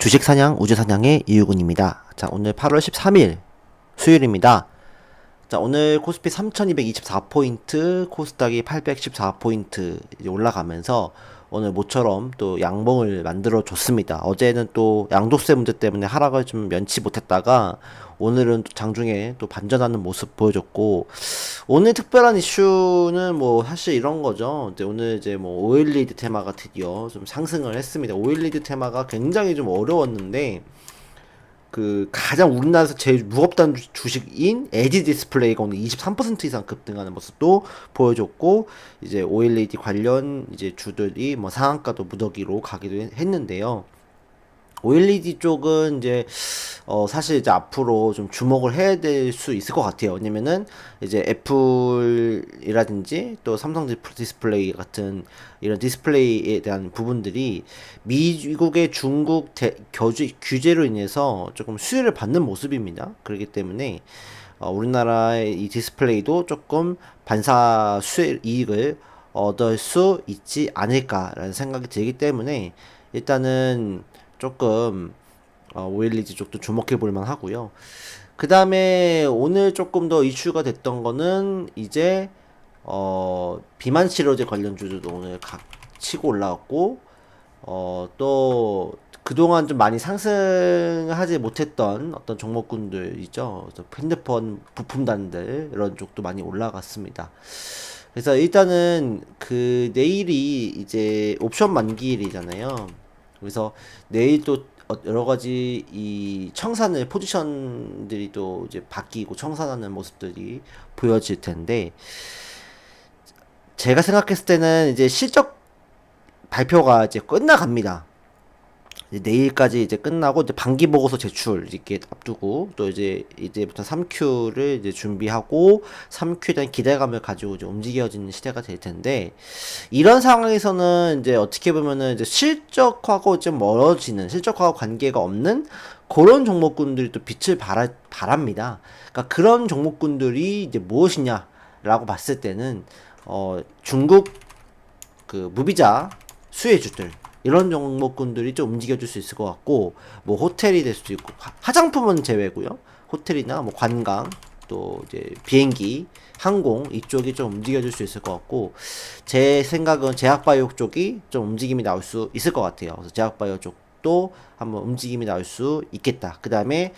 주식 사냥, 우주 사냥의 이유군입니다. 자, 오늘 8월 13일 수요일입니다. 자, 오늘 코스피 3224포인트, 코스닥이 814포인트 올라가면서 오늘 모처럼 또 양봉을 만들어 줬습니다. 어제는 또 양도세 문제 때문에 하락을 좀 면치 못했다가 오늘은 또 장중에 또 반전하는 모습 보여줬고, 오늘 특별한 이슈는 뭐 사실 이런 거죠. 이제 오늘 이제 뭐 오일리드 테마가 드디어 좀 상승을 했습니다. 오일리드 테마가 굉장히 좀 어려웠는데 그 가장 우리나라에서 제일 무겁다는 주식인 에지 디스플레이가 오늘 23% 이상 급등하는 모습도 보여줬고, 이제 OLED 관련 이제 주들이 뭐 상한가도 무더기로 가기도 했는데요. OLED 쪽은 이제 사실 이제 앞으로 좀 주목을 해야 될 수 있을 것 같아요. 왜냐면은 이제 애플이라든지 또 삼성 디스플레이 같은 이런 디스플레이에 대한 부분들이 미국의 중국 규제로 인해서 조금 수혜를 받는 모습입니다. 그렇기 때문에 우리나라의 이 디스플레이도 조금 반사 수혜 이익을 얻을 수 있지 않을까라는 생각이 들기 때문에 일단은 조금 OLED 쪽도 주목해 볼 만하고요. 그 다음에 오늘 조금 더 이슈가 됐던 거는 이제 비만 치료제 관련주도 오늘 치고 올라왔고, 또 그동안 좀 많이 상승하지 못했던 어떤 종목군들 있죠. 핸드폰 부품단들 이런 쪽도 많이 올라갔습니다. 그래서 일단은 그 내일이 이제 옵션 만기일이잖아요. 그래서 내일 또 여러 가지 이 청산을 포지션들이 또 이제 바뀌고 청산하는 모습들이 보여질 텐데, 제가 생각했을 때는 이제 실적 발표가 이제 끝나갑니다. 이제 내일까지 이제 끝나고 이제 반기 보고서 제출 이렇게 앞두고, 또 이제부터 3Q를 이제 준비하고 3Q에 대한 기대감을 가지고 이제 움직여지는 시대가 될 텐데, 이런 상황에서는 이제 어떻게 보면은 이제 실적하고 좀 멀어지는, 실적하고 관계가 없는 그런 종목군들이 또 빛을 발합니다. 그러니까 그런 종목군들이 이제 무엇이냐라고 봤을 때는 중국 그 무비자 수혜주들, 이런 종목군들이 좀 움직여줄 수 있을 것 같고, 뭐 호텔이 될 수도 있고, 화장품은 제외고요. 호텔이나 뭐 관광, 또 이제 비행기, 항공 이쪽이 좀 움직여줄 수 있을 것 같고, 제 생각은 제약바이오 쪽이 좀 움직임이 나올 수 있을 것 같아요. 그래서 제약바이오 쪽도 한번 움직임이 나올 수 있겠다. 그 다음에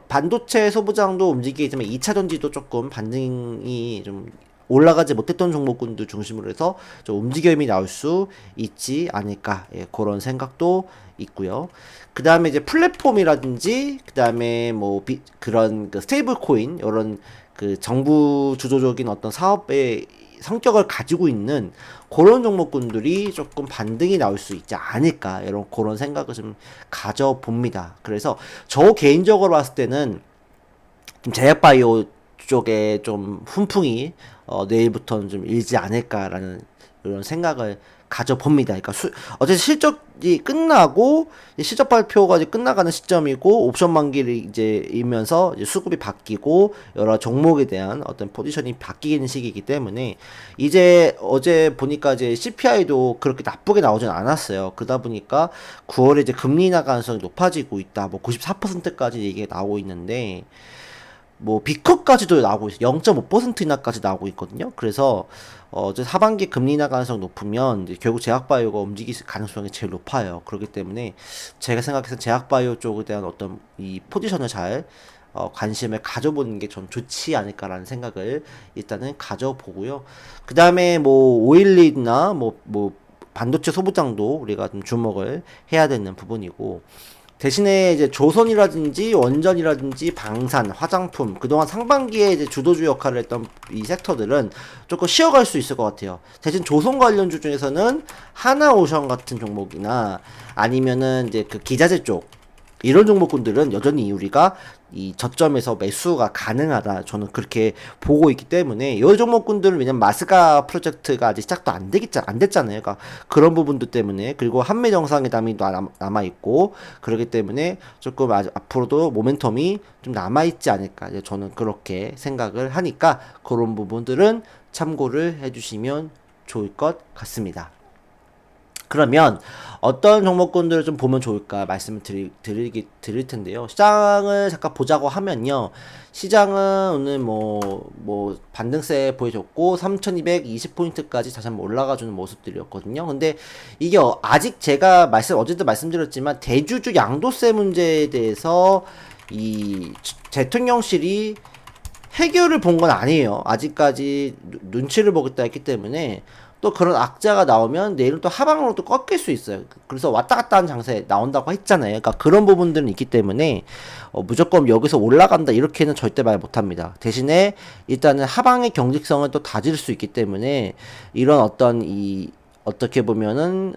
반도체 소부장도 움직이지만 2차 전지도 조금 반등이 좀 올라가지 못했던 종목군들 중심으로 해서 좀 움직임이 나올 수 있지 않을까, 예, 그런 생각도 있고요. 그 다음에 이제 플랫폼이라든지, 그 다음에 뭐 그런 그 스테이블 코인, 이런 그 정부 주도적인 어떤 사업의 성격을 가지고 있는 그런 종목군들이 조금 반등이 나올 수 있지 않을까, 이런 그런 생각을 좀 가져봅니다. 그래서 저 개인적으로 봤을 때는 좀 제약바이오 쪽에 좀 훈풍이 내일부터는 좀 일지 않을까라는 그런 생각을 가져봅니다. 그러니까 어제 실적이 끝나고 실적 발표가 이제 끝나가는 시점이고, 옵션 만기를 이제 이면서 이제 수급이 바뀌고 여러 종목에 대한 어떤 포지션이 바뀌는 시기이기 때문에, 이제 어제 보니까 이제 CPI도 그렇게 나쁘게 나오진 않았어요. 그러다 보니까 9월에 이제 금리 인하 가능성이 높아지고 있다. 뭐 94%까지 얘기가 나오고 있는데, 뭐 비컷까지도 나오고 있어요. 0.5% 인하까지 나오고 있거든요. 그래서 이제 하반기 금리 인하 가능성이 높으면 이제 결국 제약바이오가 움직일 가능성이 제일 높아요. 그렇기 때문에 제가 생각해서 제약바이오 쪽에 대한 어떤 이 포지션을 잘 관심을 가져보는 게 좀 좋지 않을까라는 생각을 일단은 가져보고요. 그 다음에 뭐 오일리나 뭐 반도체 소부장도 우리가 좀 주목을 해야 되는 부분이고, 대신에 이제 조선이라든지 원전이라든지 방산, 화장품, 그동안 상반기에 이제 주도주 역할을 했던 이 섹터들은 조금 쉬어갈 수 있을 것 같아요. 대신 조선 관련주 중에서는 하나오션 같은 종목이나 아니면은 이제 그 기자재 쪽, 이런 종목군들은 여전히 우리가 이 저점에서 매수가 가능하다, 저는 그렇게 보고 있기 때문에, 이 종목군들은 왜냐면 마스가 프로젝트가 아직 시작도 안 됐잖아요. 그러니까 그런 부분들 때문에, 그리고 한미 정상회담이 남아 있고, 그렇기 때문에 조금 앞으로도 모멘텀이 좀 남아 있지 않을까, 저는 그렇게 생각을 하니까 그런 부분들은 참고를 해주시면 좋을 것 같습니다. 그러면 어떤 종목군들을 좀 보면 좋을까 말씀을 드릴 텐데요. 시장을 잠깐 보자고 하면요. 시장은 오늘 반등세 보여줬고, 3220포인트까지 다시 한번 올라가주는 모습들이었거든요. 근데 이게 아직 제가 어제도 말씀드렸지만, 대주주 양도세 문제에 대해서 이 대통령실이 해결을 본 건 아니에요. 아직까지 눈치를 보겠다 했기 때문에 또 그런 악재가 나오면 내일은 또 하방으로 또 꺾일 수 있어요. 그래서 왔다 갔다 하는 장세 나온다고 했잖아요. 그러니까 그런 부분들은 있기 때문에 무조건 여기서 올라간다 이렇게는 절대 말 못합니다. 대신에 일단은 하방의 경직성을 또 다질 수 있기 때문에 이런 어떻게 보면은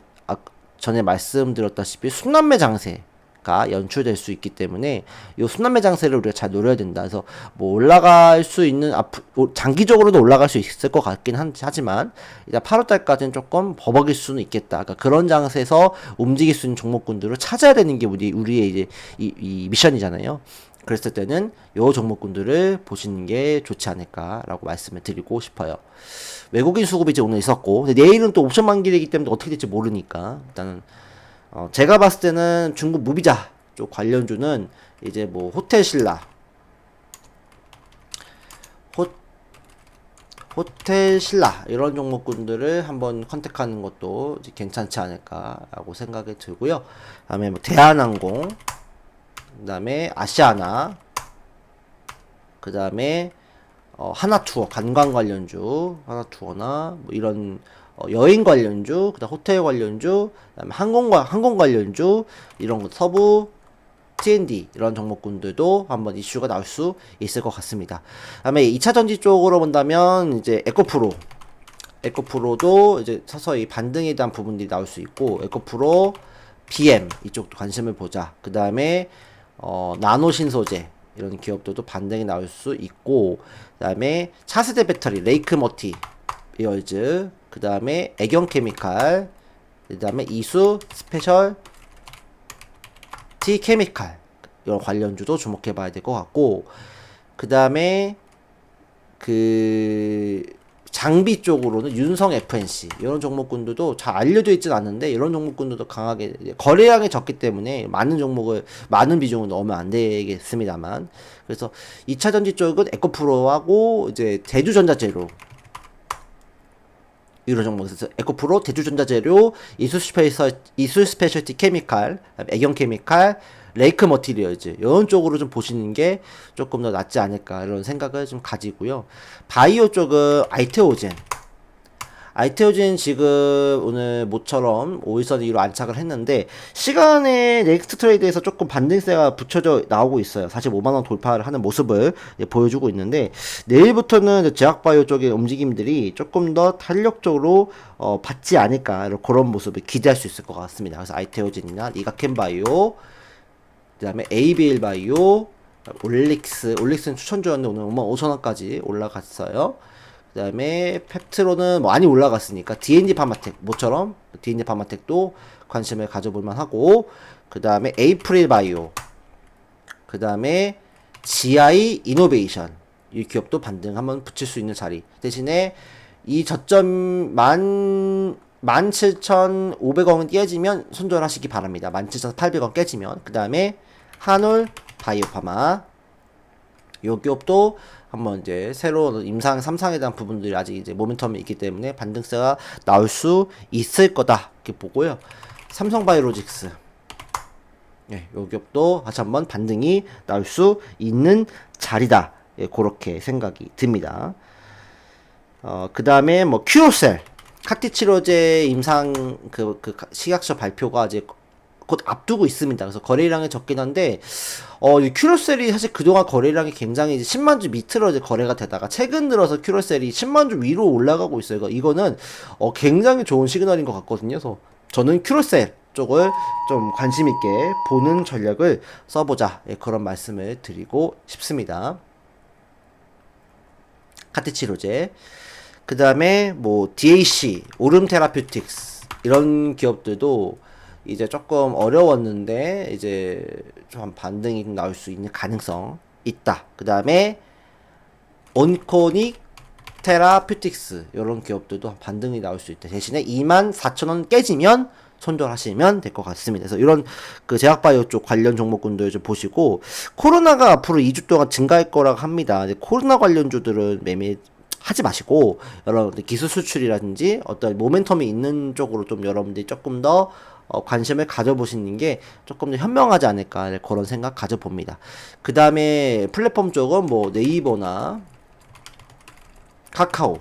전에 말씀드렸다시피 순환매 장세 가 연출될 수 있기 때문에 이 순환매 장세를 우리가 잘 노려야 된다. 그래서 올라갈 수 있는 장기적으로도 올라갈 수 있을 것 같긴 하지만 일단 8월달까지는 조금 버벅일 수는 있겠다. 그러니까 그런 장세에서 움직일 수 있는 종목군들을 찾아야 되는 게 우리의 이제 이 미션이잖아요. 그랬을 때는 요 종목군들을 보시는 게 좋지 않을까라고 말씀을 드리고 싶어요. 외국인 수급이 이제 오늘 있었고, 근데 내일은 또 옵션 만기이기 때문에 어떻게 될지 모르니까 일단은 제가 봤을 때는 중국 무비자 쪽 관련주는 이제 호텔신라, 호텔신라 이런 종목군들을 한번 컨택하는 것도 이제 괜찮지 않을까라고 생각이 들고요. 그다음에 대한항공, 그다음에 아시아나, 그다음에 하나투어 관광 관련주, 하나투어나 이런 여행 관련주, 그다음 호텔 관련주, 그다음에 항공 관련주 이런 것, 서부 T&D 이런 종목군들도 한번 이슈가 나올 수 있을 것 같습니다. 그다음에 2차 전지 쪽으로 본다면 이제 에코프로도 이제 서서히 반등에 대한 부분들이 나올 수 있고, 에코프로, BM 이쪽도 관심을 보자. 그다음에 나노신소재 이런 기업들도 반등이 나올 수 있고, 그다음에 차세대 배터리, 레이크머티 이얼즈, 그 다음에 애경케미칼, 그 다음에 이수 스페셜 티 케미칼 이런 관련주도 주목해 봐야 될 것 같고, 그 다음에 장비 쪽으로는 윤성 FNC 이런 종목군들도 잘 알려져 있진 않는데, 이런 종목군들도 강하게 거래량이 적기 때문에 많은 비중을 넣으면 안 되겠습니다만, 그래서 2차 전지 쪽은 에코프로하고 이제 대주전자재료 이런 종목에서 에코프로, 대주전자재료, 이수 스페셜티 케미칼, 애경케미칼, 레이크 머티리얼즈 이런 쪽으로 좀 보시는 게 조금 더 낫지 않을까 이런 생각을 좀 가지고요. 바이오 쪽은 아이테오젠 지금 오늘 모처럼 5일선 위로 안착을 했는데, 시간에 넥스트 트레이드에서 조금 반등세가 붙여져 나오고 있어요. 45만원 돌파를 하는 모습을 보여주고 있는데, 내일부터는 제약바이오 쪽의 움직임들이 조금 더 탄력적으로 받지 않을까, 그런 모습을 기대할 수 있을 것 같습니다. 그래서 아이테오젠이나 니가캔바이오, 그 다음에 ABL바이오, 올릭스는 추천주였는데 오늘 55,000원까지 올라갔어요. 그 다음에 펩트로는 많이 올라갔으니까 D&D 파마텍 모처럼 D&D 파마텍도 관심을 가져볼만 하고, 그 다음에 에이프릴 바이오, 그 다음에 GI 이노베이션 이 기업도 반등 한번 붙일 수 있는 자리. 대신에 이 저점 17,500원이 깨지면 손절하시기 바랍니다. 17,800원 깨지면. 그 다음에 한올 바이오파마 요 기업도 한번 이제 새로 임상 3상에 대한 부분들이 아직 이제 모멘텀이 있기 때문에 반등세가 나올 수 있을 거다 이렇게 보고요. 삼성바이오로직스, 요 기업도 다시 한번 반등이 나올 수 있는 자리다. 그렇게 생각이 듭니다. 그 다음에 큐어셀, 카티치로제 임상 식약처 발표가 이제 곧 앞두고 있습니다. 그래서 거래량이 적긴 한데, 이 큐로셀이 사실 그동안 거래량이 굉장히 이제 10만주 밑으로 이제 거래가 되다가 최근 들어서 큐로셀이 10만주 위로 올라가고 있어요. 이거는 굉장히 좋은 시그널인 것 같거든요. 그래서 저는 큐로셀 쪽을 좀 관심 있게 보는 전략을 써보자, 그런 말씀을 드리고 싶습니다. 카티치로제, 그 다음에 DAC, 오름 테라퓨틱스 이런 기업들도 이제 조금 어려웠는데 이제 좀 반등이 나올 수 있는 가능성 있다. 그 다음에 온코닉 테라퓨틱스 이런 기업들도 반등이 나올 수 있다. 대신에 24,000원 깨지면 손절하시면 될 것 같습니다. 그래서 이런 그 제약바이오 쪽 관련 종목군들 좀 보시고, 코로나가 앞으로 2주 동안 증가할 거라고 합니다. 이제 코로나 관련주들은 매매 하지 마시고, 여러분들 기술 수출이라든지 어떤 모멘텀이 있는 쪽으로 좀 여러분들이 조금 더 관심을 가져보시는 게 조금 더 현명하지 않을까, 그런 생각 가져봅니다. 그 다음에 플랫폼 쪽은 뭐 네이버나 카카오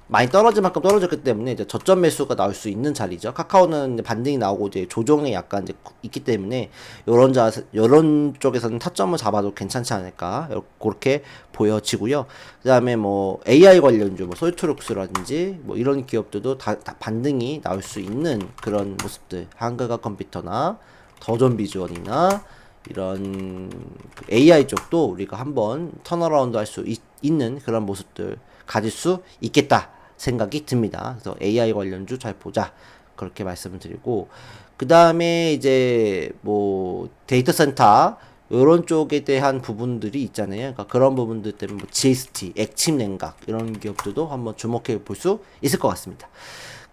많이 떨어질 만큼 떨어졌기 때문에 이제 저점 매수가 나올 수 있는 자리죠. 카카오는 이제 반등이 나오고 이제 조정이 약간 이제 있기 때문에 요런 쪽에서는 타점을 잡아도 괜찮지 않을까, 그렇게 보여지고요. 그다음에 뭐 AI 관련주 뭐 솔트룩스라든지 뭐 이런 기업들도 다 반등이 나올 수 있는 그런 모습들, 한글과 컴퓨터나 더존 비주얼이나 이런 그 AI 쪽도 우리가 한번 턴어라운드 할 수 있는 그런 모습들 가질 수 있겠다 생각이 듭니다. 그래서 AI 관련주 잘 보자, 그렇게 말씀을 드리고, 그 다음에 이제 뭐 데이터 센터 이런 쪽에 대한 부분들이 있잖아요. 그러니까 그런 부분들 때문에 뭐 GST, 액침 냉각 이런 기업들도 한번 주목해 볼 수 있을 것 같습니다.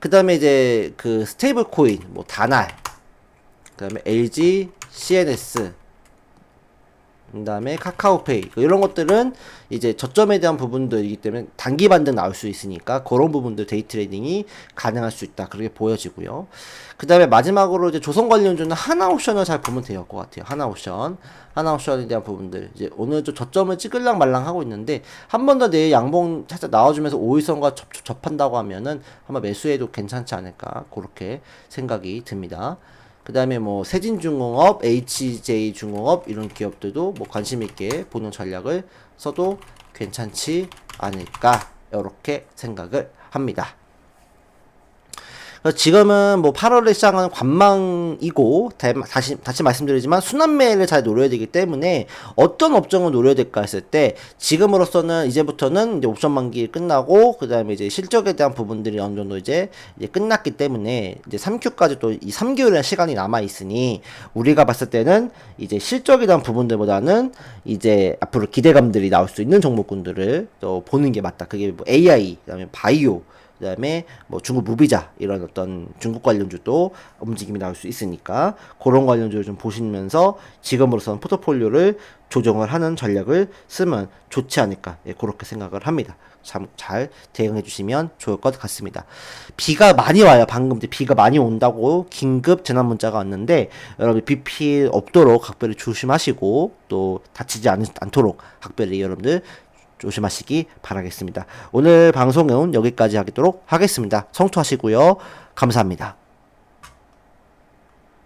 그 다음에 이제 그 스테이블 코인 뭐 다날, 그 다음에 LG, CNS, 그 다음에 카카오페이, 이런 것들은 이제 저점에 대한 부분들이기 때문에 단기 반등 나올 수 있으니까 그런 부분들 데이 트레이딩이 가능할 수 있다, 그렇게 보여지고요. 그 다음에 마지막으로 이제 조선 관련주는 하나옵션을 잘 보면 될 것 같아요. 하나옵션에 대한 부분들, 이제 오늘 좀 저점을 찍을랑 말랑 하고 있는데 한 번 더 내일 양봉 살짝 나와주면서 5일선과 접한다고 하면은 한번 매수해도 괜찮지 않을까, 그렇게 생각이 듭니다. 그 다음에 뭐 세진중공업, HJ중공업 이런 기업들도 뭐 관심 있게 보는 전략을 써도 괜찮지 않을까, 이렇게 생각을 합니다. 지금은 뭐 8월의 시장은 관망이고, 다시 말씀드리지만 순환매를 잘 노려야 되기 때문에 어떤 업종을 노려야 될까 했을 때, 지금으로서는 이제부터는 이제 옵션 만기 끝나고 그 다음에 이제 실적에 대한 부분들이 어느 정도 이제 끝났기 때문에 이제 3Q까지 또 이 3개월의 시간이 남아 있으니, 우리가 봤을 때는 이제 실적에 대한 부분들보다는 이제 앞으로 기대감들이 나올 수 있는 종목군들을 또 보는 게 맞다. 그게 뭐 AI, 그다음에 바이오, 그 다음에 뭐 중국 무비자 이런 어떤 중국 관련주도 움직임이 나올 수 있으니까 그런 관련주를 좀 보시면서 지금으로서는 포트폴리오를 조정을 하는 전략을 쓰면 좋지 않을까, 그렇게 생각을 합니다. 참 잘 대응해 주시면 좋을 것 같습니다. 비가 많이 와요. 방금 비가 많이 온다고 긴급 재난 문자가 왔는데, 여러분 비 피해 없도록 각별히 조심하시고 또 다치지 않도록 각별히 여러분들 조심하시기 바라겠습니다. 오늘 방송은 여기까지 하도록 하겠습니다. 성투하시고요. 감사합니다.